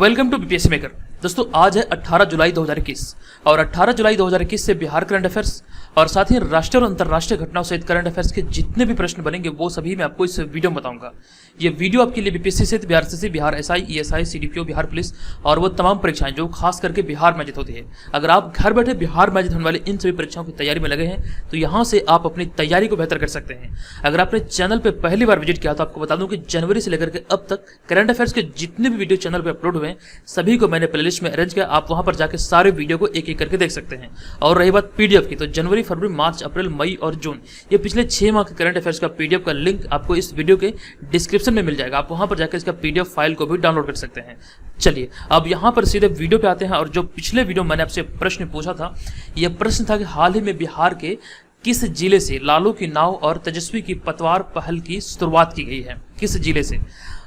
Welcome to BPSC maker. दोस्तों आज है 18 जुलाई 2021 और 18 जुलाई 2021 से बिहार करंट अफेयर्स और साथ ही राष्ट्रीय और अंतर्राष्ट्रीय घटनाओं सहित करंट अफेयर्स के जितने भी प्रश्न बनेंगे वो सभी मैं आपको इस वीडियो में बताऊंगा। ये वीडियो आपके लिए बीपीएससी सहित Bihar SSC, Bihar SI, ESI, CDPO, Bihar police और वो तमाम परीक्षाएं जो खास करके बिहार में आयोजित होती है। अगर आप घर बैठे बिहार में आयोजित होने वाले इन सभी परीक्षाओं की तैयारी में लगे हैं तो यहाँ से आप अपनी तैयारी को बेहतर कर सकते हैं। अगर आपने चैनल पर पहली बार विजिट किया तो आपको बता दूं कि जनवरी से लेकर के अब तक करंट अफेयर्स के जितने भी वीडियो चैनल पर अपलोड हुए हैं सभी को मैंने प्लेलिस्ट में अरेंज किया। आप वहां पर जाकर सारे वीडियो को एक एक करके देख सकते हैं। और रही बात पीडीएफ की, तो जनवरी, फरवरी, मार्च, अप्रैल, मई और जून ये पिछले 6 माह के करंट अफेयर्स का पीडीएफ का लिंक आपको इस वीडियो के डिस्क्रिप्शन में मिल जाएगा। आप वहां पर जाकर इसका पीडीएफ फाइल को भी डाउनलोड कर सकते हैं। चलिए अब यहां पर सीधे वीडियो पे आते हैं। और जो पिछले वीडियो मैंने आपसे प्रश्न पूछा था, यह प्रश्न था कि हाल ही में बिहार के किस जिले से लालू की नाव और तेजस्वी की पतवार पहल की शुरुआत की गई है, किस जिले से?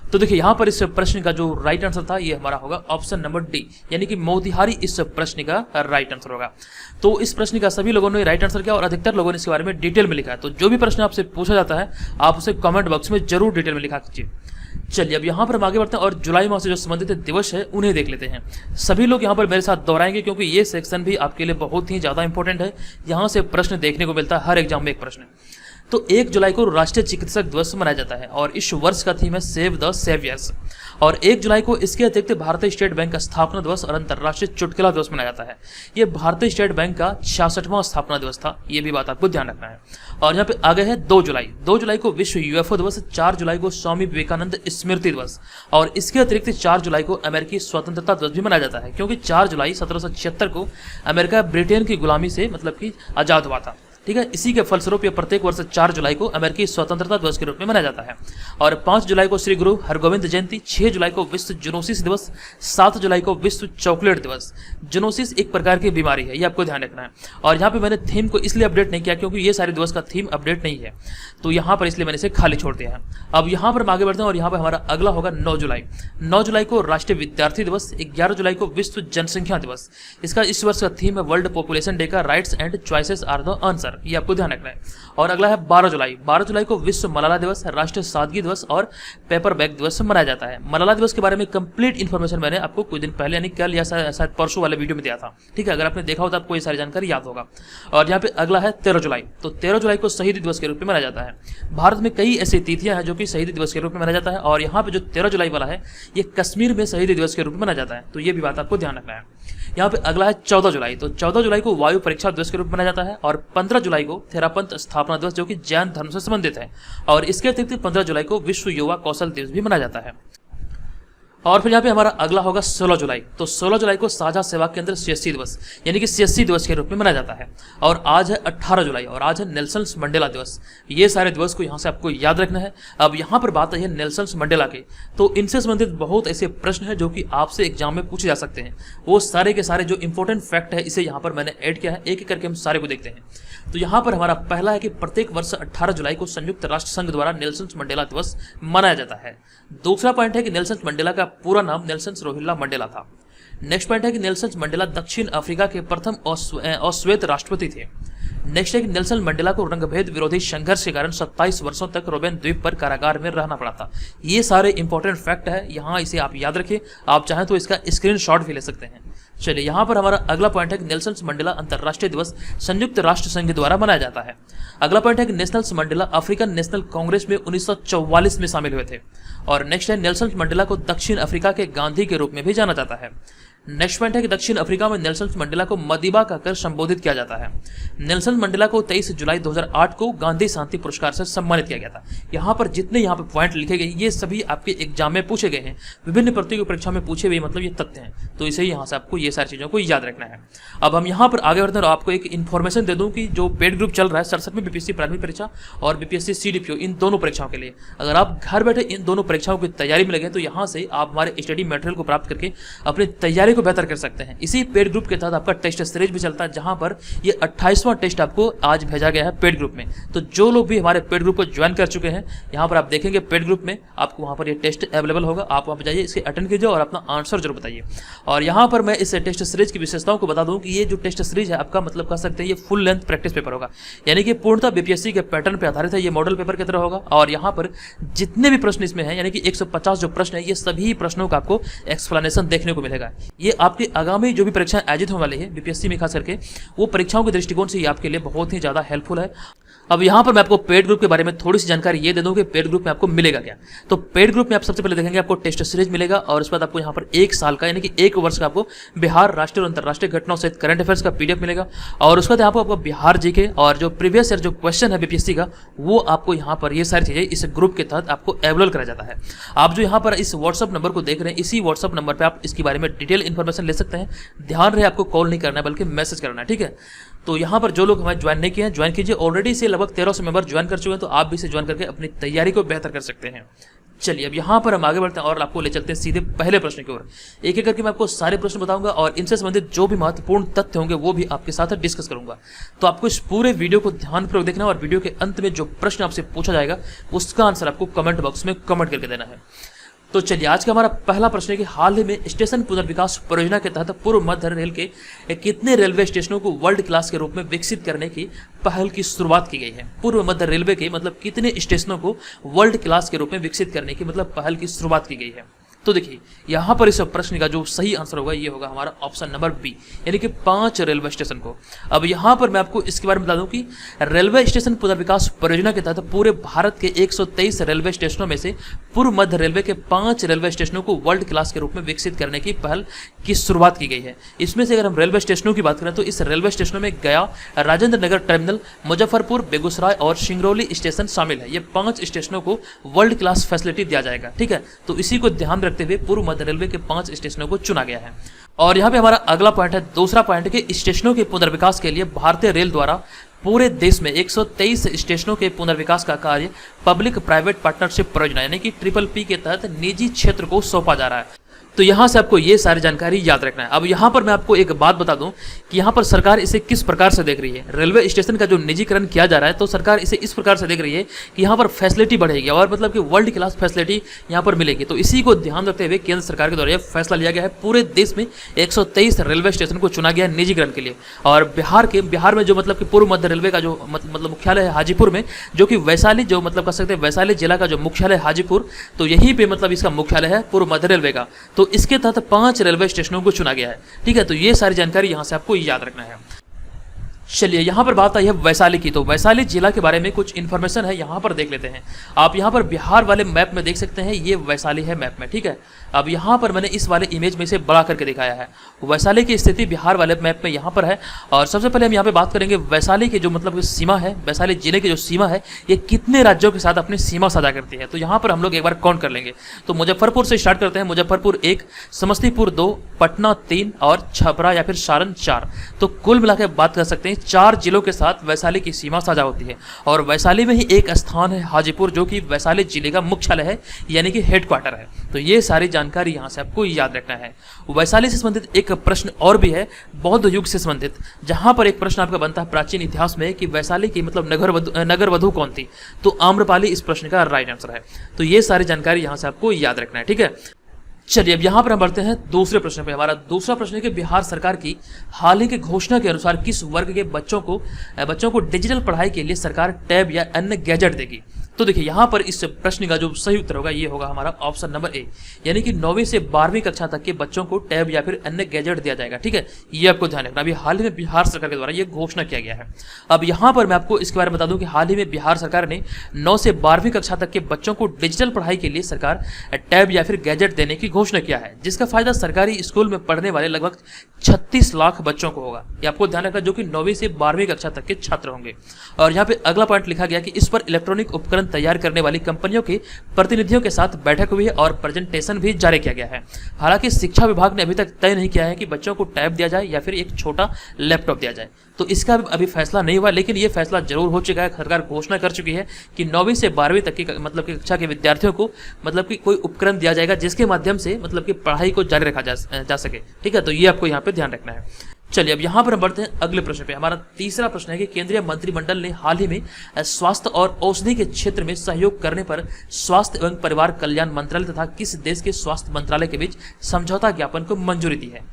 तो देखिए यहाँ पर इस प्रश्न का जो राइट आंसर था ये हमारा होगा ऑप्शन नंबर डी, यानी कि मोतिहारी इस प्रश्न का राइट आंसर होगा। तो इस प्रश्न का सभी लोगों ने राइट आंसर किया और अधिकतर लोगों ने इसके बारे में डिटेल में लिखा है। तो जो भी प्रश्न आपसे पूछा जाता है आप उसे कमेंट बॉक्स में जरूर डिटेल में लिखा कीजिए। चलिए अब यहाँ पर हम आगे बढ़ते हैं और जुलाई माह से जो संबंधित दिवस है उन्हें देख लेते हैं। सभी लोग यहाँ पर मेरे साथ दोहराएंगे क्योंकि ये सेक्शन भी आपके लिए बहुत ही ज़्यादा इंपॉर्टेंट है। यहाँ से प्रश्न देखने को मिलता है, हर एग्जाम में एक प्रश्न है। तो 1 जुलाई को राष्ट्रीय चिकित्सक दिवस मनाया जाता है और इस वर्ष का थीम है सेव द सेवियर्स। और 1 जुलाई को इसके अतिरिक्त भारतीय स्टेट बैंक का स्थापना दिवस और अंतर्राष्ट्रीय चुटकुला दिवस मनाया जाता है। ये भारतीय स्टेट बैंक का 66वां स्थापना दिवस था, ये भी बात आपको ध्यान रखना है। और यहाँ पे आगे है 2 जुलाई। 2 जुलाई को विश्व यूएफओ दिवस, 4 जुलाई को स्वामी विवेकानंद स्मृति दिवस और इसके अतिरिक्त 4 जुलाई को अमेरिकी स्वतंत्रता दिवस भी मनाया जाता है क्योंकि 4 जुलाई 1776 को अमेरिका ब्रिटेन की गुलामी से मतलब कि आज़ाद हुआ था। ठीक है, इसी के फलस्वरूप ये प्रत्येक वर्ष 4 जुलाई को अमेरिकी स्वतंत्रता दिवस के रूप में मनाया जाता है। और 5 जुलाई को श्री गुरु हरगोविंद जयंती, 6 जुलाई को विश्व जूनोसिस दिवस, 7 जुलाई को विश्व चॉकलेट दिवस। जूनोसिस एक प्रकार की बीमारी है, ये आपको ध्यान रखना है। और यहाँ पे मैंने थीम को इसलिए अपडेट नहीं किया क्योंकि ये सारे दिवस का थीम अपडेट नहीं है, तो यहाँ पर इसलिए मैंने इसे खाली छोड़ दिया है। अब यहाँ पर हम आगे बढ़ते हैं और यहाँ पर हमारा अगला होगा 9 जुलाई। 9 जुलाई को राष्ट्रीय विद्यार्थी दिवस, 11 जुलाई को विश्व जनसंख्या दिवस। इसका इस वर्ष का थीम है वर्ल्ड पॉपुलेशन डे का rights and choices are the answer, ये आपको ध्यान रखना है। और अगला है 12 जुलाई। 12 जुलाई को विश्व मलाला दिवस, राष्ट्रीय सादगी दिवस और पेपर बैग दिवस मनाया जाता है। मलाला दिवस के बारे में कंप्लीट इन्फॉर्मेशन मैंने आपको कुछ दिन पहले यानी कल या शायद परसों वाले वीडियो में दिया था। ठीक है, अगर आपने देखा हो तो आपको ये सारी जानकारी याद होगा। और यहाँ पे अगला है 13 जुलाई। तो 13 जुलाई को शहीद दिवस के रूप में मनाया जाता है। भारत में कई ऐसी तिथियां हैं जो कि शहीद दिवस के रूप में मनाया जाता है और यहाँ पे जो 13 जुलाई वाला है ये कश्मीर में शहीद दिवस के रूप में मनाया जाता है, तो ये भी बात आपको ध्यान रखना है। यहाँ पे अगला है 14 जुलाई। तो 14 जुलाई को वायु परीक्षा दिवस के रूप में मनाया जाता है और 15 जुलाई को थेरापंथ स्थापना दिवस जो कि जैन धर्म से संबंधित है। और इसके अतिरिक्त 15 जुलाई को विश्व युवा कौशल दिवस भी मनाया जाता है। और फिर यहाँ पे हमारा अगला होगा 16 जुलाई। तो 16 जुलाई को साझा सेवा केंद्र सीएससी दिवस यानी कि सीएससी दिवस के रूप में मनाया जाता है। और आज है 18 जुलाई और आज है नेल्सन मंडेला दिवस। ये सारे दिवस को यहाँ से आपको याद रखना है। अब यहाँ पर बात है नेल्सन मंडेला के, तो इनसे संबंधित बहुत ऐसे प्रश्न हैं जो कि आपसे एग्जाम में पूछे जा सकते हैं। वो सारे के सारे जो इंपॉर्टेंट फैक्ट है इसे यहाँ पर मैंने ऐड किया है, एक एक करके हम सारे को देखते हैं। तो यहाँ पर हमारा पहला है कि प्रत्येक वर्ष 18 जुलाई को संयुक्त राष्ट्र संघ द्वारा नेल्सन मंडेला दिवस मनाया जाता है। दूसरा पॉइंट है कि नेल्सन मंडेला का पूरा नाम नेल्सन रोहिल्ला मंडेला था। नेक्स्ट पॉइंट है कि नेल्सन मंडेला दक्षिण अफ्रीका के प्रथम अश्वेत राष्ट्रपति थे। नेक्स्ट है कि नेल्सन मंडेला को रंगभेद विरोधी संघर्ष के कारण 27 वर्षों तक रोबेन द्वीप पर कारागार में रहना पड़ा था। ये सारे इंपॉर्टेंट फैक्ट है, यहाँ इसे आप याद रखें। आप चाहें तो इसका स्क्रीनशॉट भी ले सकते हैं। चलिए यहाँ पर हमारा अगला पॉइंट है कि नेल्सन मंडेला अंतर्राष्ट्रीय दिवस संयुक्त राष्ट्र संघ द्वारा मनाया जाता है। अगला पॉइंट है कि Nelson Mandela African national Congress में 1944 में शामिल हुए थे। और नेक्स्ट है नेल्सन मंडेला को दक्षिण अफ्रीका के गांधी के रूप में भी जाना जाता है। नेक्स्ट पॉइंट है कि दक्षिण अफ्रीका में नेल्सन मंडेला को मदीबा कहकर संबोधित किया जाता है। नेल्सन मंडेला को 23 जुलाई 2008 को गांधी शांति पुरस्कार से सम्मानित किया गया था। यहाँ पर जितने यहाँ पे पॉइंट लिखे गए ये सभी आपके एग्जाम में पूछे गए हैं, विभिन्न प्रतियोगी परीक्षा में पूछे हुए, मतलब ये तथ्य हैं, तो इसे यहाँ से आपको ये सारी चीज़ों को याद रखना है। अब हम यहाँ पर आगे बढ़ते हैं और आपको एक इन्फॉर्मेशन दे दूँ कि जो पेड ग्रुप चल रहा है 67 में बीपीएससी प्राथमिक परीक्षा और बीपीएससी सीडीपीओ, इन दोनों परीक्षाओं के लिए अगर आप घर बैठे इन दोनों परीक्षाओं की तैयारी में लगे तो यहाँ से आप हमारे स्टडी मटेरियल को प्राप्त करके अपनी तैयारी को बेहतर कर सकते हैं। इसी पेड ग्रुप के तहत आपका टेस्ट सीरीज भी चलता है, जहां पर ये 28वां टेस्ट आपको आज भेजा गया है पेड ग्रुप में। तो जो लोग भी हमारे पेड ग्रुप को ज्वाइन कर चुके हैं, यहाँ पर आप देखेंगे पेड ग्रुप में आपको वहाँ पर ये टेस्ट अवेलेबल होगा। आप वहाँ पर जाइए, इसके अटेंड कीजिए और अपना आंसर जरूर बताइए। और यहाँ पर मैं इस टेस्ट सीरीज की विशेषताओं को बता दूं कि ये जो टेस्ट सीरीज है आपका मतलब कह सकते हैं ये फुल लेंथ प्रैक्टिस पेपर होगा, यानी कि पूर्णतः बीपीएससी के पैटर्न पर आधारित है। ये मॉडल पेपर की तरह होगा और यहाँ पर जितने भी प्रश्न इसमें हैं, यानी कि 150 जो प्रश्न है, ये सभी प्रश्नों का आपको एक्सप्लेनेशन देखने को मिलेगा। ये आपकी आगामी जो भी परीक्षाएं आयोजित होने वाली है बीपीएससी में, खास करके वो परीक्षाओं के दृष्टिकोण से ये आपके लिए बहुत ही ज़्यादा हेल्पफुल है। अब यहाँ पर मैं आपको पेड ग्रुप के बारे में थोड़ी सी जानकारी ये दे दूं कि पेड ग्रुप में आपको मिलेगा क्या। तो पेड ग्रुप में आप सबसे पहले देखेंगे आपको टेस्ट सीरीज मिलेगा और उसके बाद आपको यहाँ पर 1 साल का, यानी कि 1 वर्ष का आपको बिहार राष्ट्रीय और अंतर्राष्ट्रीय घटनाओं सहित करंट अफेयर्स का पीडीएफ मिलेगा। और उसके बाद यहाँ पर आपको बिहार जीके और जो प्रीवियस ईयर जो क्वेश्चन है बीपीएससी का, वो आपको यहाँ पर ये सारी चीजें इस ग्रुप के तहत आपको अवेलेबल कराया जाता है। आप जो यहाँ पर इस व्हाट्सअप नंबर को देख रहे हैं, इसी व्हाट्सअप नंबर पर आप इसके बारे में डिटेल इन्फॉर्मेशन ले सकते हैं। ध्यान रहे आपको कॉल नहीं करना है बल्कि मैसेज करना है, ठीक है। तो यहाँ पर जो लोग हमें ज्वाइन नहीं किए हैं, ज्वाइन कीजिए। ऑलरेडी से लगभग 1300 मेंबर ज्वाइन कर चुके हैं, तो आप भी इसे ज्वाइन करके अपनी तैयारी को बेहतर कर सकते हैं। चलिए अब यहाँ पर हम आगे बढ़ते हैं और आपको ले चलते हैं सीधे पहले प्रश्न की ओर। एक एक करके मैं आपको सारे प्रश्न बताऊंगा और इनसे संबंधित जो भी महत्वपूर्ण तथ्य होंगे वो भी आपके साथ डिस्कस करूंगा। तो आपको इस पूरे वीडियो को ध्यानपूर्वक देखना है और वीडियो के अंत में जो प्रश्न आपसे पूछा जाएगा उसका आंसर आपको कमेंट बॉक्स में कमेंट करके देना है। तो चलिए आज का हमारा पहला प्रश्न है कि हाल ही में स्टेशन पुनर्विकास परियोजना के तहत पूर्व मध्य रेल के कितने रेलवे स्टेशनों को वर्ल्ड क्लास के रूप में विकसित करने की पहल की शुरुआत की गई है। पूर्व मध्य रेलवे के मतलब कितने स्टेशनों को वर्ल्ड क्लास के रूप में विकसित करने की मतलब पहल की शुरुआत की गई है। तो देखिए यहाँ पर इस प्रश्न का जो सही आंसर होगा ये होगा हमारा ऑप्शन नंबर बी, यानी कि 5 रेलवे स्टेशन को। अब यहाँ पर मैं आपको इसके बारे में बता दूं कि रेलवे स्टेशन पुनर्विकास परियोजना के तहत पूरे भारत के 123 रेलवे स्टेशनों में से पूर्व मध्य रेलवे के 5 रेलवे स्टेशनों को वर्ल्ड क्लास के रूप में विकसित करने की पहल की शुरुआत की गई है। इसमें से अगर हम रेलवे स्टेशनों की बात करें तो इस रेलवे स्टेशनों में गया, राजेंद्र नगर टर्मिनल, मुजफ्फरपुर, बेगूसराय और सिंगरौली स्टेशन शामिल है। ये 5 स्टेशनों को वर्ल्ड क्लास फैसिलिटी दिया जाएगा, ठीक है। तो इसी को ध्यान रखते हुए पूर्व मध्य रेलवे के 5 स्टेशनों को चुना गया है। और यहाँ पे हमारा अगला पॉइंट है, दूसरा पॉइंट है कि स्टेशनों के पुनर्विकास के लिए भारतीय रेल द्वारा पूरे देश में 123 स्टेशनों के पुनर्विकास का कार्य पब्लिक प्राइवेट पार्टनरशिप परियोजना यानी कि PPP के तहत निजी क्षेत्र को सौंपा जा रहा है। तो यहाँ से आपको ये सारी जानकारी याद रखना है। अब यहाँ पर मैं आपको एक बात बता दूं कि यहाँ पर सरकार इसे किस प्रकार से देख रही है। रेलवे स्टेशन का जो निजीकरण किया जा रहा है तो सरकार इसे इस प्रकार से देख रही है कि यहाँ पर फैसिलिटी बढ़ेगी और मतलब कि वर्ल्ड क्लास फैसिलिटी यहाँ पर मिलेगी। तो इसी को ध्यान रखते हुए केंद्र सरकार के द्वारा यह फैसला लिया गया है। पूरे देश में 123 रेलवे स्टेशन को चुना गया है निजीकरण के लिए। और बिहार में जो मतलब कि पूर्व मध्य रेलवे का जो मतलब मुख्यालय है हाजीपुर में, जो कि वैशाली जो मतलब कह सकते हैं वैशाली जिला का जो मुख्यालय हाजीपुर, तो यहीं पे मतलब इसका मुख्यालय है पूर्व मध्य रेलवे का। तो इसके तहत 5 रेलवे स्टेशनों को चुना गया है, ठीक है। तो ये सारी जानकारी यहां से आपको याद रखना है। चलिए यहाँ पर बात आई है वैशाली की। तो वैशाली जिला के बारे में कुछ इन्फॉर्मेशन है, यहाँ पर देख लेते हैं। आप यहाँ पर बिहार वाले मैप में देख सकते हैं, ये वैशाली है मैप में, ठीक है। अब यहाँ पर मैंने इस वाले इमेज में इसे बड़ा करके दिखाया है। वैशाली की स्थिति बिहार वाले मैप में यहाँ पर है। और सबसे पहले हम यहाँ पे बात करेंगे वैशाली की जो मतलब सीमा है, वैशाली जिले की जो सीमा है, ये कितने राज्यों के साथ अपनी सीमा साझा करती है। तो यहाँ पर हम लोग एक बार काउंट कर लेंगे। तो मुजफ्फरपुर से स्टार्ट करते हैं। मुजफ्फरपुर 1, समस्तीपुर 2, पटना 3 और छपरा या फिर सारण 4। तो कुल मिलाकर बात कर सकते हैं 4 जिलों के साथ वैशाली की सीमा साझा होती है। और वैशाली में ही एक स्थान है हाजीपुर, जो कि वैशाली जिले का मुख्यालय है यानी कि हेडक्वार्टर है। तो ये सारी जानकारी यहाँ से आपको याद रखना है। वैशाली से संबंधित एक प्रश्न और भी है बौद्ध युग से संबंधित, जहां पर एक प्रश्न आपका बनता है प्राचीन इतिहास में कि वैशाली की मतलब नगर वधु कौन थी। तो आम्रपाली इस प्रश्न का राइट आंसर है। तो ये सारी जानकारी यहाँ से आपको याद रखना है, ठीक है। चलिए अब यहाँ पर हम बढ़ते हैं दूसरे प्रश्न पे। हमारा दूसरा प्रश्न है कि बिहार सरकार की हाल ही की घोषणा के अनुसार किस वर्ग के बच्चों को डिजिटल पढ़ाई के लिए सरकार टैब या अन्य गैजेट देगी। तो देखिए यहाँ पर इस प्रश्न का जो सही उत्तर होगा ये होगा हमारा ऑप्शन नंबर ए, यानी कि 9वीं से 12वीं कक्षा तक के बच्चों को टैब या फिर अन्य गैजेट दिया जाएगा, ठीक है। ये आपको ध्यान रखना। अभी हाल ही में बिहार सरकार के द्वारा ये घोषणा किया गया है। अब यहाँ पर मैं आपको इसके बारे में बता दूं कि हाल ही में बिहार सरकार ने 9 से 12वीं कक्षा तक के बच्चों को डिजिटल पढ़ाई के लिए सरकार टैब या फिर गैजेट देने की घोषणा किया है, जिसका फायदा सरकारी स्कूल में पढ़ने वाले लगभग 36 लाख बच्चों को होगा। ये आपको ध्यान रखना, जो कि 9वीं से 12वीं कक्षा तक के छात्र होंगे। और यहाँ पे अगला पॉइंट लिखा गया कि इस पर इलेक्ट्रॉनिक उपकरण विवरण तैयार करने वाली कंपनियों के प्रतिनिधियों के साथ बैठक हुई है और प्रेजेंटेशन भी जारी किया गया है। हालांकि शिक्षा विभाग ने अभी तक तय नहीं किया है कि बच्चों को टैब दिया जाए या फिर एक छोटा लैपटॉप दिया जाए, तो इसका अभी फैसला नहीं हुआ, लेकिन ये फैसला जरूर हो चुका है। सरकार घोषणा कर चुकी है कि 9वीं से 12वीं तक की मतलब की कक्षा के विद्यार्थियों को मतलब कि कोई उपकरण दिया जाएगा जिसके माध्यम से मतलब कि पढ़ाई को जारी रखा जा सके। ठीक है, तो ये आपको यहाँ पे ध्यान रखना है। चलिए अब यहाँ पर हम बढ़ते हैं अगले प्रश्न पे। हमारा तीसरा प्रश्न है कि केंद्रीय मंत्रिमंडल ने हाल ही में स्वास्थ्य और औषधि के क्षेत्र में सहयोग करने पर स्वास्थ्य एवं परिवार कल्याण मंत्रालय तथा किस देश के स्वास्थ्य मंत्रालय के बीच समझौता ज्ञापन को मंजूरी दी है?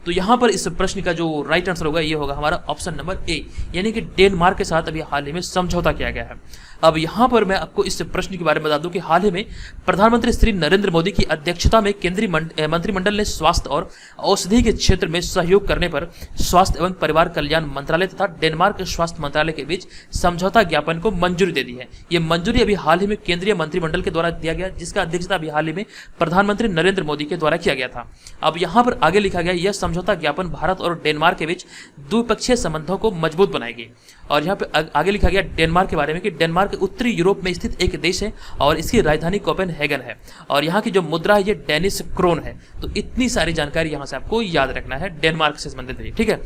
तो यहाँ पर इस प्रश्न का जो राइट आंसर होगा ये होगा हमारा ऑप्शन नंबर ए, यानी कि डेनमार्क के साथ अभी हाल ही में समझौता किया गया है। अब यहाँ पर मैं आपको इस प्रश्न के बारे में बता दूं कि हाल ही में प्रधानमंत्री श्री नरेंद्र मोदी की अध्यक्षता में केंद्रीय मंत्रिमंडल ने स्वास्थ्य और औषधि के क्षेत्र में सहयोग करने पर स्वास्थ्य एवं परिवार कल्याण मंत्रालय तथा डेनमार्क स्वास्थ्य मंत्रालय के बीच समझौता ज्ञापन को मंजूरी दे दी है। ये मंजूरी अभी हाल ही में केंद्रीय मंत्रिमंडल के द्वारा दिया गया, जिसका अध्यक्षता अभी हाल ही में प्रधानमंत्री नरेंद्र मोदी के द्वारा किया गया था। अब यहाँ पर आगे लिखा गया यह समझौता ज्ञापन भारत और डेनमार्क के बीच द्विपक्षीय संबंधों को मजबूत बनाएगी। और यहाँ पे आगे लिखा गया डेनमार्क के बारे में कि डेनमार्क उत्तरी यूरोप में स्थित एक देश है और इसकी राजधानी कोपेनहेगन है और यहाँ की जो मुद्रा है ये डेनिश क्रोन है। तो इतनी सारी जानकारी यहाँ से आपको याद रखना है डेनमार्क से संबंधित है। ठीक है,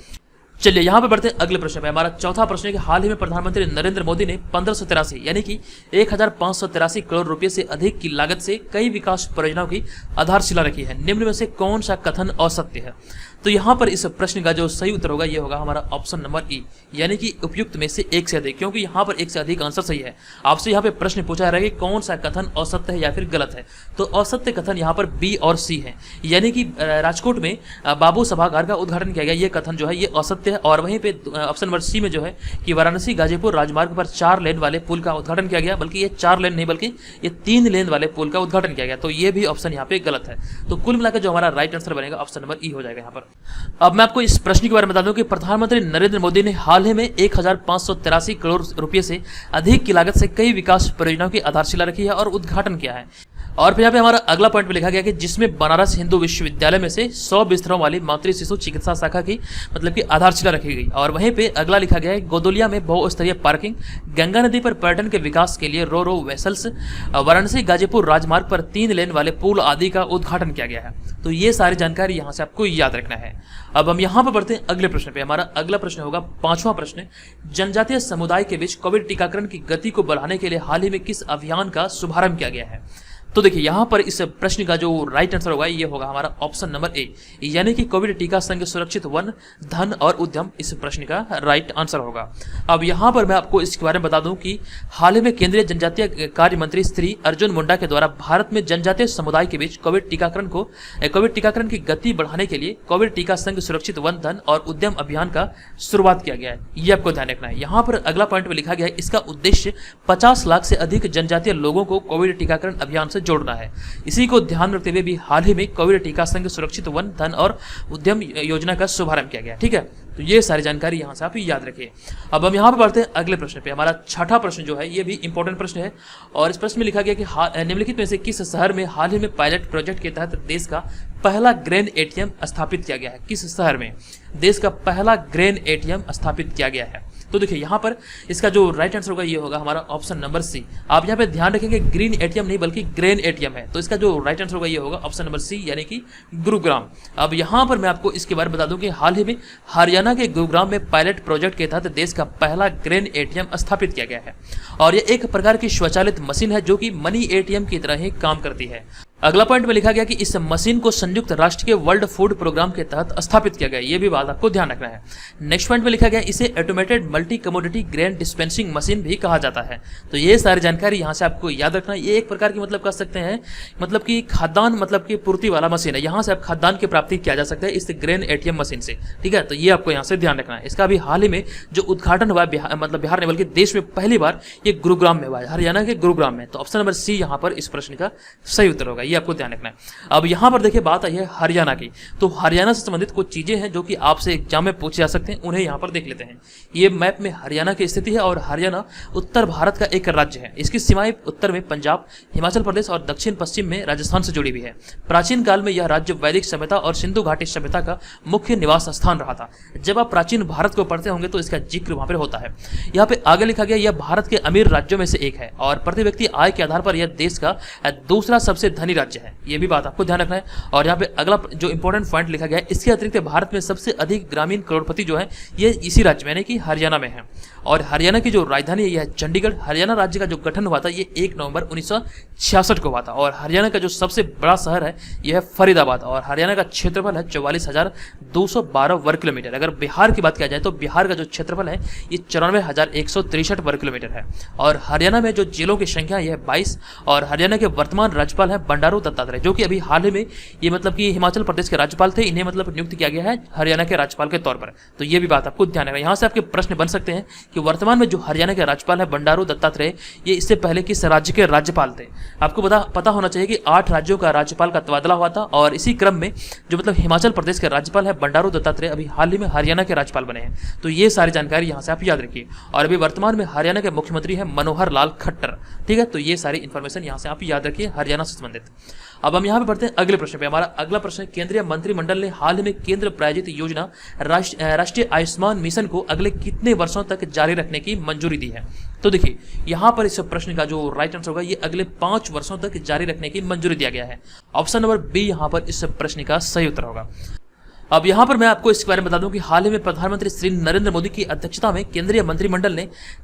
चलिए यहाँ पे बढ़ते हैं अगले प्रश्न पे। हमारा चौथा प्रश्न है कि हाल ही में प्रधानमंत्री नरेंद्र मोदी ने 1583 यानी कि 1583 करोड़ रुपए से अधिक की लागत से कई विकास परियोजनाओं की आधारशिला रखी है। निम्न में से कौन सा कथन असत्य है? तो यहाँ पर इस प्रश्न का जो सही उत्तर होगा ये होगा हमारा ऑप्शन नंबर ई, यानी कि उपयुक्त में से एक से अधिक, क्योंकि यहाँ पर एक से अधिक आंसर सही है। आपसे यहाँ पे प्रश्न पूछा जा रहा है कि कौन सा कथन असत्य है या फिर गलत है, तो असत्य कथन यहाँ पर बी और सी है, यानी कि राजकोट में बाबू सभागार का उद्घाटन किया गया, ये कथन जो है ये असत्य है। और वहीं पे ऑप्शन नंबर सी में जो है कि वाराणसी गाजीपुर राजमार्ग पर 4 लेन वाले पुल का उद्घाटन किया गया, बल्कि ये 4 लेन नहीं बल्कि ये 3 लेन वाले पुल का उद्घाटन किया गया, तो ये भी ऑप्शन यहाँ पे गलत है। तो कुल मिलाकर जो हमारा राइट आंसर बनेगा ऑप्शन नंबर ई हो जाएगा यहाँ पर। अब मैं आपको इस प्रश्न के बारे में बता दूं कि प्रधानमंत्री नरेंद्र मोदी ने हाल ही में 1583 करोड़ रुपए से अधिक की लागत से कई विकास परियोजनाओं की आधारशिला रखी है और उद्घाटन किया है। और फिर यहाँ पे हमारा अगला पॉइंट पे लिखा गया कि जिसमें बनारस हिंदू विश्वविद्यालय में से 100 बिस्तरों वाली मातृ शिशु चिकित्सा शाखा की मतलब की आधारशिला रखी गई। और वहीं पे अगला लिखा गया है गोदुलिया में बहुस्तरीय पार्किंग, गंगा नदी पर पर्यटन के विकास के लिए रो वेसल्स, वाराणसी गाजीपुर राजमार्ग पर 3 लेन वाले पुल आदि का उद्घाटन किया गया है। तो ये सारी जानकारी यहाँ से आपको याद रखना है। अब हम यहाँ पर बढ़ते हैं अगले प्रश्न पे। हमारा अगला प्रश्न होगा 5वां प्रश्न, जनजातीय समुदाय के बीच कोविड टीकाकरण की गति को बढ़ाने के लिए हाल ही में किस अभियान का शुभारंभ किया गया है? तो देखिए यहाँ पर इस प्रश्न का जो राइट आंसर होगा ये होगा हमारा ऑप्शन नंबर ए, यानी कि कोविड टीका संग सुरक्षित वन, धन और उद्यम इस प्रश्न का राइट आंसर होगा। अब यहाँ पर मैं आपको इसके बारे में बता दूं कि हाल ही में केंद्रीय जनजातीय कार्य मंत्री श्री अर्जुन मुंडा के द्वारा भारत में जनजातीय समुदाय के बीच कोविड टीकाकरण की गति बढ़ाने के लिए कोविड टीका संग सुरक्षित वन, धन और उद्यम अभियान का शुरुआत किया गया है। ये आपको ध्यान रखना है। यहाँ पर अगला पॉइंट में लिखा गया है इसका उद्देश्य 50 लाख से अधिक जनजातीय लोगों को कोविड टीकाकरण अभियान से जोड़ना है। इसी को ध्यान रखते हुए भी हाल ही में कोविड टीका संग सुरक्षित वन, धन और उद्यम योजना का शुभारंभ किया गया। ठीक है, तो ये सारी जानकारी यहाँ से आप याद रखिए। अब हम यहाँ पर बढ़ते हैं अगले प्रश्न पे। हमारा छठा प्रश्न जो है ये भी इंपॉर्टेंट प्रश्न है और इस प्रश्न में लिखा गया कि निम्नलिखित में से किस शहर में हाल ही में पायलट प्रोजेक्ट के तहत देश का पहला ग्रेन एटीएम स्थापित किया गया है? किस शहर में देश का पहला ग्रेन एटीएम स्थापित किया गया है? तो देखिए यहाँ पर इसका जो राइट आंसर होगा ये होगा हमारा ऑप्शन नंबर सी। आप यहाँ पे ध्यान रखेंगे ग्रीन एटीएम नहीं बल्कि ग्रेन एटीएम है, तो इसका जो राइट आंसर होगा ये होगा ऑप्शन नंबर सी, यानी कि गुरुग्राम। अब यहाँ पर मैं आपको इसके बारे में बता दूं कि हाल ही में हरियाणा के गुरुग्राम में पायलट प्रोजेक्ट के तहत देश का पहला ग्रेन एटीएम स्थापित किया गया है और यह एक प्रकार की स्वचालित मशीन है जो कि मनी एटीएम की तरह ही काम करती है। अगला पॉइंट में लिखा गया कि इस मशीन को संयुक्त राष्ट्र के वर्ल्ड फूड प्रोग्राम के तहत स्थापित किया गया, ये भी बात आपको ध्यान रखना है। नेक्स्ट पॉइंट में लिखा गया इसे automated multi commodity grain dispensing machine भी कहा जाता है। तो ये सारी जानकारी यहाँ से आपको याद रखना है। ये एक प्रकार की मतलब कह सकते हैं मतलब कि खाद्यान्न मतलब की पूर्ति वाला मशीन है, यहाँ से आप खाद्यान्न की प्राप्ति किया जा सकता है इस ग्रेन एटीएम मशीन से। ठीक है, तो ये आपको यहाँ से ध्यान रखना है। इसका भी हाल ही में जो उद्घाटन हुआ मतलब बिहार ने बल्कि देश में पहली बार ये गुरुग्राम में हुआ है, हरियाणा के गुरुग्राम में। तो ऑप्शन नंबर सी यहाँ पर इस प्रश्न का सही उत्तर होगा। ये आपको ध्यान रखना है। अब यहाँ पर देखिए बात आई है हरियाणा की, तो हरियाणा से संबंधित कुछ चीजें हैं जो कि आपसे एग्जाम में पूछे जा सकते हैं, उन्हें यहाँ पर देख लेते हैं। ये मैप में हरियाणा की स्थिति है और हरियाणा उत्तर भारत का एक राज्य है। इसकी सीमाएं उत्तर में पंजाब, हिमाचल प्रदेश और दक्षिण पश्चिम में राजस्थान से जुड़ी हुई है। प्राचीन काल में यह राज्य वैदिक सभ्यता और सिंधु घाटी सभ्यता का मुख्य निवास स्थान रहा था। जब आप प्राचीन भारत को पढ़ते होंगे तो इसका जिक्र वहां पर होता है। यहाँ पे आगे लिखा गया यह भारत के अमीर राज्यों में से एक है और प्रति व्यक्ति आय के आधार पर यह देश का दूसरा सबसे धनी राज्य है। यह भी बात आपको ध्यान रखना है। और यहाँ पे अगला जो इंपॉर्टेंट पॉइंट लिखा गया है, इसके अतिरिक्त भारत में सबसे अधिक ग्रामीण करोड़पति जो है ये इसी राज्य में यानी कि हरियाणा में है। और हरियाणा की जो राजधानी है यह चंडीगढ़। हरियाणा राज्य का जो गठन हुआ था ये 1 नवंबर 1966 को हुआ था। और हरियाणा का जो सबसे बड़ा शहर है यह है फरीदाबाद और हरियाणा का क्षेत्रफल है 44,212 वर्ग किलोमीटर। अगर बिहार की बात किया जाए तो बिहार का जो क्षेत्रफल है ये 94,163 वर्ग किलोमीटर है। और हरियाणा में जो जिलों की संख्या यह 22 और हरियाणा के वर्तमान राज्यपाल हैं बंडारू दत्तात्रेय, जो कि अभी हाल ही में ये मतलब कि हिमाचल प्रदेश के राज्यपाल थे, इन्हें मतलब नियुक्त किया गया है हरियाणा के राज्यपाल के तौर पर। तो ये भी बात आपको ध्यान रखना है। यहाँ से आपके प्रश्न बन सकते हैं कि वर्तमान में जो हरियाणा के राज्यपाल है बंडारू दत्तात्रेय, ये इससे पहले किस राज्य के राज्यपाल थे। आपको पता होना चाहिए कि 8 राज्यों का राज्यपाल का तबादला हुआ था और इसी क्रम में जो मतलब हिमाचल प्रदेश के राज्यपाल है बंडारू दत्तात्रेय अभी हाल ही में हरियाणा के राज्यपाल बने हैं। तो ये सारी जानकारी यहाँ से आप याद रखिए। और अभी वर्तमान में हरियाणा के मुख्यमंत्री है मनोहर लाल खट्टर। ठीक है, तो ये सारी इंफॉर्मेशन यहाँ से आप याद रखिए हरियाणा से संबंधित। अब हम यहाँ पे बढ़ते हैं अगले प्रश्न पे। हमारा अगला प्रश्न, केंद्रीय मंत्रिमंडल ने हाल ही में केंद्र प्रायोजित योजना राष्ट्रीय आयुष्मान मिशन को अगले कितने वर्षों तक जारी रखने की मंजूरी दी है। तो देखिए यहाँ पर इस प्रश्न का जो राइट आंसर होगा ये अगले 5 वर्षों तक जारी रखने की मंजूरी दिया गया है। ऑप्शन नंबर बी यहाँ पर इस प्रश्न का सही उत्तर होगा। अब यहाँ पर मैं आपको इसके बारे में बता दूं कि हाल ही में प्रधानमंत्री श्री नरेंद्र मोदी की अध्यक्षता में केंद्रीय मंत्रिमंडल ने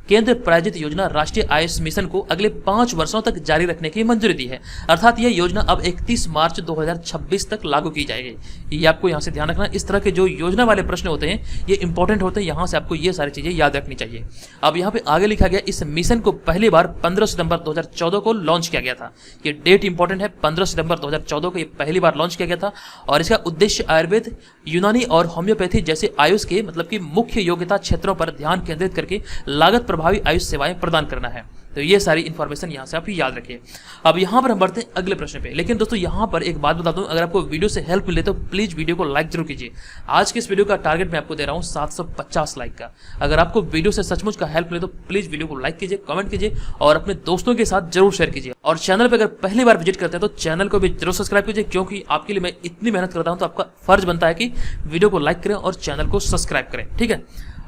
केंद्र प्रायोजित योजना राष्ट्रीय आयुष मिशन को अगले 5 वर्षों तक जारी रखने की मंजूरी दी है। अर्थात यह योजना अब 31 मार्च 2026 तक लागू की जाएगी। ये आपको यहाँ से ध्यान रखना। इस तरह के जो योजना वाले प्रश्न होते हैं ये इंपॉर्टेंट होते हैं, यहाँ से आपको ये सारी चीजें याद रखनी चाहिए। अब यहाँ पे आगे लिखा गया इस मिशन को पहली बार 15 सितंबर 2014 को लॉन्च किया गया था। ये डेट इंपॉर्टेंट है, 15 सितंबर 2014 को ये पहली बार लॉन्च किया गया था। और इसका उद्देश्य आयुर्वेद, यूनानी और होम्योपैथी जैसे आयुष के मतलब कि मुख्य योग्यता क्षेत्रों पर ध्यान केंद्रित करके लागत प्रभावी आयुष सेवाएं प्रदान करना है। तो ये सारी इंफॉर्मेशन यहाँ से आप याद रखिए। अब यहाँ पर हम बढ़ते हैं अगले प्रश्न पे। लेकिन दोस्तों यहाँ पर एक बात बता दूं, अगर आपको वीडियो से हेल्प मिले तो प्लीज वीडियो को लाइक जरूर कीजिए। आज के इस वीडियो का टारगेट मैं आपको दे रहा हूँ 750 लाइक का। अगर आपको वीडियो से सचमुच का हेल्प मिले तो प्लीज वीडियो को लाइक कीजिए, कमेंट कीजिए और अपने दोस्तों के साथ जरूर शेयर कीजिए। और चैनल पर अगर पहली बार विजिट करते हैं तो चैनल को भी जरूर सब्सक्राइब कीजिए, क्योंकि आपके लिए मैं इतनी मेहनत करता हूँ तो आपका फर्ज बनता है कि वीडियो को लाइक करें और चैनल को सब्सक्राइब करें। ठीक है,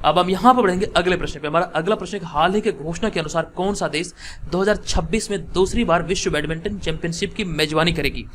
अब हम यहाँ पर बढ़ेंगे अगले प्रश्न पे। हमारा अगला प्रश्न हाल ही के घोषणा के अनुसार कौन सा देश 2026 में दूसरी बार विश्व बैडमिंटन चैंपियनशिप की मेजबानी करेगी।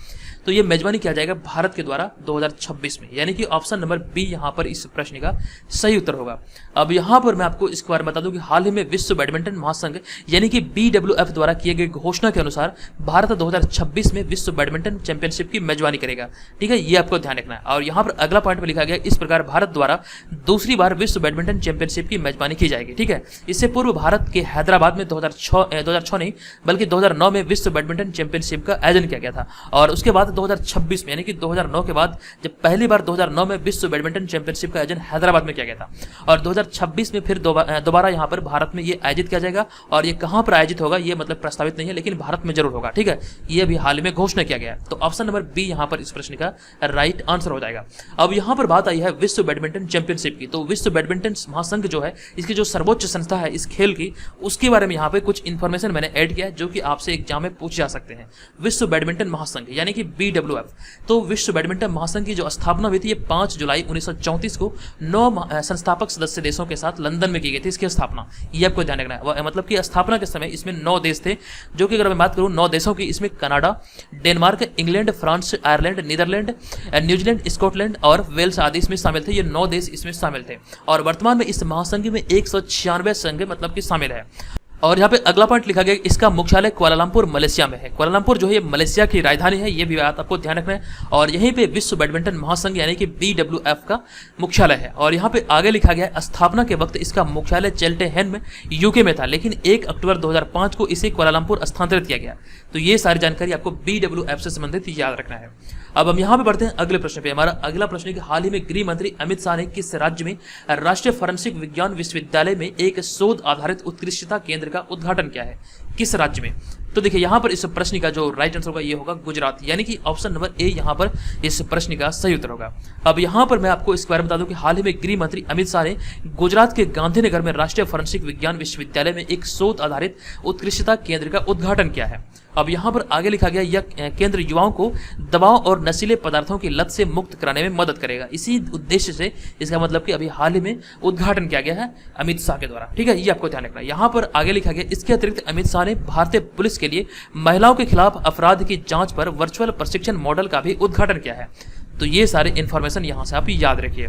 तो ये मेजबानी किया जाएगा भारत के द्वारा 2026 में, यानी कि ऑप्शन नंबर बी यहाँ पर इस प्रश्न का सही उत्तर होगा। अब यहाँ पर मैं आपको इसके बारे में बता दूं कि हाल ही में विश्व बैडमिंटन महासंघ यानी कि BWF द्वारा किए गए घोषणा के अनुसार भारत 2026 में विश्व बैडमिंटन चैंपियनशिप की मेजबानी करेगा। ठीक है, ये आपको ध्यान रखना है। और यहाँ पर अगला पॉइंट में लिखा गया इस प्रकार भारत द्वारा दूसरी बार विश्व बैडमिंटन चैंपियनशिप की मेजबानी की जाएगी। ठीक है, इससे पूर्व भारत के हैदराबाद में 2006 नहीं बल्कि 2009 में विश्व बैडमिंटन चैंपियनशिप का आयोजन किया गया था। और उसके बाद 2026 में यानी कि 2009 के बाद जब पहली बार 2009 में विश्व बैडमिंटन चैंपियनशिप का आयोजन हैदराबाद में किया गया था और 2026 में फिर दोबारा यहाँ पर भारत में ये आयोजित किया जाएगा। और ये कहाँ पर आयोजित होगा ये मतलब प्रस्तावित नहीं है, लेकिन भारत में जरूर होगा। ठीक है, ये भी हाल में घोषणा किया गया है। तो ऑप्शन नंबर बी यहाँ पर इस प्रश्न का राइट आंसर हो जाएगा। अब यहाँ पर बात आई है विश्व बैडमिंटन चैंपियनशिप की। तो विश्व बैडमिंटन महासंघ जो है इसकी जो सर्वोच्च संस्था है इस खेल की, उसके बारे में यहाँ पे कुछ इन्फॉर्मेशन मैंने ऐड किया है जो कि आपसे एग्जाम में पूछे जा सकते हैं। विश्व बैडमिंटन महासंघ यानी कि BWF। तो विश्व बैडमिंटन महासंघ की जो स्थापना हुई थी ये 5 जुलाई 1934 को 9 संस्थापक सदस्य देशों के साथ लंदन में की गई थी इसकी स्थापना। ये आपको ध्यान रखना है। मतलब कि स्थापना के समय इसमें 9 देश थे, जो कि अगर मैं बात करूं 9 देशों की, इसमें Canada, Denmark, England, France, Ireland, Netherland, New Zealand, Scotland और वेल्स आदि इसमें शामिल थे। ये 9 देश इसमें शामिल थे। और वर्तमान में इस महासंघ में 196 संघ मतलब कि शामिल है। और यहाँ पे अगला पॉइंट लिखा गया इसका मुख्यालय कुआलालंपुर मलेशिया में है। कुआलालंपुर जो है मलेशिया की राजधानी है, ये भी बात आपको ध्यान रखना है। और यहीं पे विश्व बैडमिंटन महासंघ यानी कि BWF का मुख्यालय है। और यहाँ पे आगे लिखा गया स्थापना के वक्त इसका मुख्यालय चेल्टेनहैम में UK में था, लेकिन 1 अक्टूबर 2005 को इसे कुआलालंपुर स्थानांतरित किया गया। तो ये सारी जानकारी आपको BWF से संबंधित याद रखना है। अब हम यहाँ पे बढ़ते हैं अगले प्रश्न पे। हमारा अगला प्रश्न है कि हाल ही में गृह मंत्री अमित शाह ने किस राज्य में राष्ट्रीय फोरेंसिक विज्ञान विश्वविद्यालय में एक शोध आधारित उत्कृष्टता केंद्र का उद्घाटन किया है। किस राज्य में? तो देखिए यहाँ पर इस प्रश्न का जो राइट आंसर होगा ये होगा गुजरात, यानी कि ऑप्शन नंबर ए यहाँ पर इस प्रश्न का सही उत्तर होगा। अब यहाँ पर मैं आपको इस बारे में बता दूं कि हाल ही में गृह मंत्री अमित शाह ने गुजरात के गांधीनगर में राष्ट्रीय फोरेंसिक विज्ञान विश्वविद्यालय में एक शोध आधारित उत्कृष्टता केंद्र का उद्घाटन किया है। अब यहाँ पर आगे लिखा गया यह केंद्र युवाओं को दवाओं और नशीले पदार्थों की लत से मुक्त कराने में मदद करेगा। इसी उद्देश्य से इसका मतलब कि अभी हाल ही में उद्घाटन किया गया है अमित शाह के द्वारा। ठीक है, ये आपको ध्यान रखना है। यहाँ पर आगे लिखा गया इसके अतिरिक्त अमित शाह ने भारतीय पुलिस के लिए महिलाओं के खिलाफ अपराध की जांच पर वर्चुअल प्रशिक्षण मॉडल का भी उद्घाटन किया है। तो ये सारे इंफॉर्मेशन यहाँ से आप याद रखिए।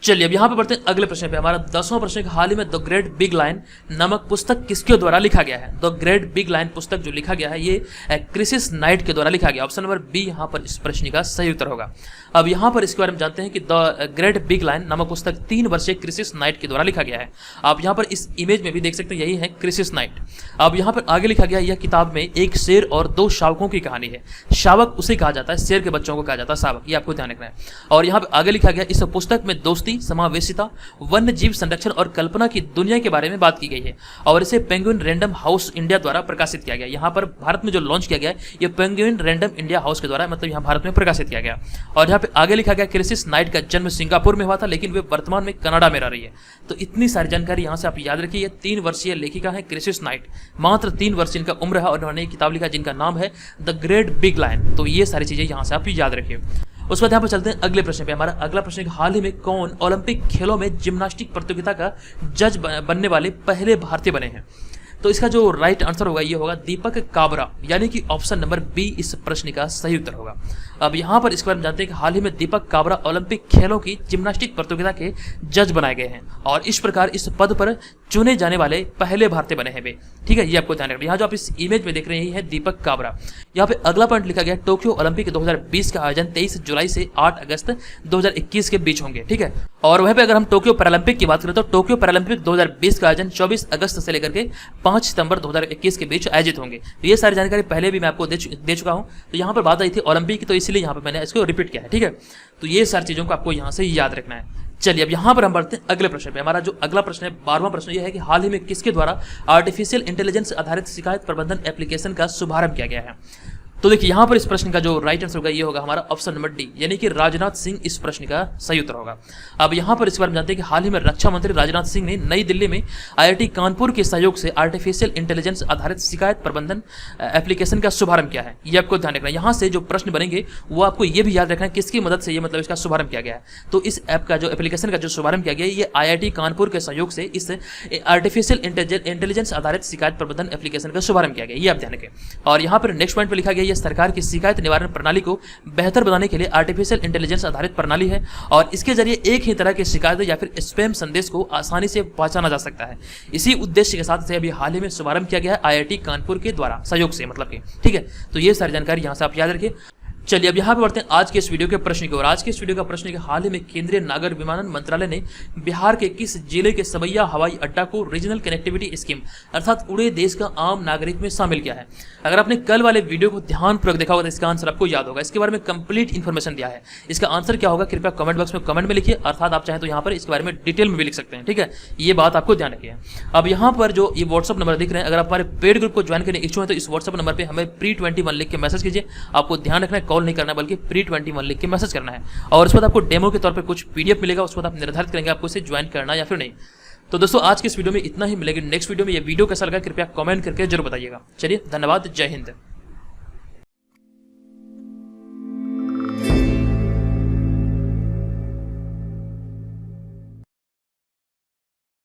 चलिए अब यहाँ पे बढ़ते हैं अगले प्रश्न पे। हमारा 10वां प्रश्न हाल ही में द ग्रेट बिग लाइन नामक पुस्तक किसके द्वारा लिखा गया है? द ग्रेट बिग लाइन पुस्तक जो लिखा गया है ये क्रिसिस नाइट के द्वारा लिखा गया। ऑप्शन नंबर बी यहाँ पर इस प्रश्न का सही उत्तर होगा। अब यहाँ पर इसके बारे में जानते हैं कि द ग्रेट बिग लाइन नामक पुस्तक 3 वर्षीय क्रिसिस नाइट के द्वारा लिखा गया है। आप यहाँ पर इस इमेज में भी देख सकते हैं, यही है क्रिसिस नाइट। अब यहाँ पर आगे लिखा गया यह किताब में एक शेर और 2 शावकों की कहानी है। शावक उसे कहा जाता है, शेर के बच्चों को कहा जाता है शावक, ये आपको ध्यान रखना है। और यहाँ पर आगे लिखा गया इस पुस्तक में दोस्ती, समावेशिता, वन्य जीव संरक्षण और कल्पना की दुनिया के बारे में बात की गई है और इसे पेंगुइन रैंडम हाउस इंडिया द्वारा प्रकाशित किया गया। यहाँ पर भारत में जो लॉन्च किया गया है ये पेंगुइन रैंडम इंडिया हाउस के द्वारा, मतलब यहाँ भारत में प्रकाशित किया गया। और यहाँ पे आगे लिखा गया क्रिसिस नाइट का जन्म सिंगापुर में हुआ था, लेकिन वे वर्तमान में कनाडा में रह रही है। तो इतनी सारी जानकारी यहाँ से आप याद रखिए। 3 वर्षीय लेखिका है क्रिसिस नाइट, मात्र 3 वर्ष इनका उम्र है और उन्होंने किताब लिखा जिनका नाम है द ग्रेट बिग लाइन। तो ये सारी चीजें यहाँ से आप याद रखिए। उसके बाद यहाँ पर चलते हैं अगले प्रश्न पे। हमारा अगला प्रश्न हाल ही में कौन ओलंपिक खेलों में जिम्नास्टिक प्रतियोगिता का जज बनने वाले पहले भारतीय बने हैं? तो इसका जो राइट आंसर होगा ये होगा दीपक काबरा, यानी कि ऑप्शन नंबर बी इस प्रश्न का सही उत्तर होगा। अब यहाँ पर इसके बारे में जानते हैं कि हाल ही में दीपक काबरा ओलंपिक खेलों की जिम्नास्टिक प्रतियोगिता के जज बनाए गए हैं और इस प्रकार इस पद पर चुने जाने वाले पहले भारतीय बने हैं वे। ठीक है, ये आपको ध्यान रखना। यहाँ जो आप इस इमेज में देख रहे हैं दीपक काबरा। यहाँ पे अगला पॉइंट लिखा गया टोक्यो ओलंपिक 2020 का आयोजन 23 जुलाई से 8 अगस्त 2021 के बीच होंगे। ठीक है, और वहीं पे अगर हम टोक्यो पैरालंपिक की बात करें तो टोक्यो पैरालंपिक 2020 का आयोजन 24 अगस्त से लेकर के 5 सितंबर 2021 के बीच आयोजित होंगे। तो ये सारी जानकारी पहले भी मैं आपको दे चुका हूँ। तो यहाँ पर बात आई थी ओलंपिक की, तो इसलिए यहाँ पर मैंने इसको रिपीट किया है। ठीक है, तो ये सारी चीजों को आपको यहाँ से याद रखना है। चलिए अब यहाँ पर हम बढ़ते हैं अगले प्रश्न पे। हमारा जो अगला प्रश्न है 12वां प्रश्न यह है कि हाल ही में किसके द्वारा आर्टिफिशियल इंटेलिजेंस आधारित शिकायत प्रबंधन एप्लीकेशन का शुभारंभ किया गया है? तो देखिए यहाँ पर इस प्रश्न का जो राइट आंसर होगा ये होगा हमारा ऑप्शन नंबर डी, यानी कि राजनाथ सिंह इस प्रश्न का सही उत्तर होगा। अब यहाँ पर इस बारे में जानते हैं कि हाल ही में रक्षा मंत्री राजनाथ सिंह ने नई दिल्ली में आईआईटी कानपुर के सहयोग से आर्टिफिशियल इंटेलिजेंस आधारित शिकायत प्रबंधन एप्लीकेशन का शुभारंभ किया है। ये आपको ध्यान रखना है। यहाँ से जो प्रश्न बनेंगे वो आपको ये भी याद रखना है किसकी मदद से ये मतलब इसका शुभारंभ किया गया है। तो इस ऐप का जो एप्लीकेशन का जो शुभारंभ किया गया है ये आईआईटी कानपुर के सहयोग से इस आर्टिफिशियल इंटेलिजेंस आधारित शिकायत प्रबंधन एप्लीकेशन का शुभारंभ किया गया, ये आप ध्यान रखें। और यहाँ पर नेक्स्ट पॉइंट पर लिखा गया ये सरकार की शिकायत निवारण प्रणाली को बेहतर बनाने के लिए आर्टिफिशियल इंटेलिजेंस आधारित प्रणाली है और इसके जरिए एक ही तरह के शिकायत या फिर स्पैम संदेश को आसानी से पहचाना जा सकता है। इसी उद्देश्य के साथ से अभी हाल ही में शुभारंभ किया गया है आईआईटी कानपुर के द्वारा सहयोग से, मतलब कि ठीक है। तो ये सारी जानकारी यहां से आप याद रखिए। चलिए अब यहाँ पे बढ़ते हैं आज के इस वीडियो के प्रश्न की ओर। आज के इस वीडियो का प्रश्न है कि हाल ही में केंद्रीय नागर विमानन मंत्रालय ने बिहार के किस जिले के सबैया हवाई अड्डा को रीजनल कनेक्टिविटी स्कीम अर्थात उड़े देश का आम नागरिक में शामिल किया है? अगर आपने कल वाले वीडियो को ध्यानपूर्वक देखा होगा तो इसका आंसर आपको याद होगा। इसके बारे में कंप्लीट इन्फॉर्मेशन दिया है। इसका आंसर क्या होगा कृपया कमेंट बॉक्स में कमेंट में लिखिए, अर्थात आप चाहें तो यहाँ पर इसके बारे में डिटेल में भी लिख सकते हैं। ठीक है, ये बात आपको ध्यान रखिए। अब यहाँ पर जो ये व्हाट्सअप नंबर दिख रहे हैं, अगर आप हमारे पेड ग्रुप को ज्वाइन करने इच्छुक हैं तो इस व्हाट्सअप नंबर पर हमें pre21 लिख के मैसेज कीजिए। आपको ध्यान रखना है कॉल नहीं करना बल्कि pre21 लिख के मैसेज करना है और उसके बाद आपको डेमो के तौर पे कुछ पीडीएफ मिलेगा। उसके बाद आप निर्धारित करेंगे आपको इसे ज्वाइन करना या फिर नहीं। तो दोस्तों आज के इस वीडियो में इतना ही। मिलेगी नेक्स्ट वीडियो में। ये वीडियो कैसा लगा कृपया कमेंट करके जरूर बताइएगा। चलिए धन्यवाद, जय हिंद।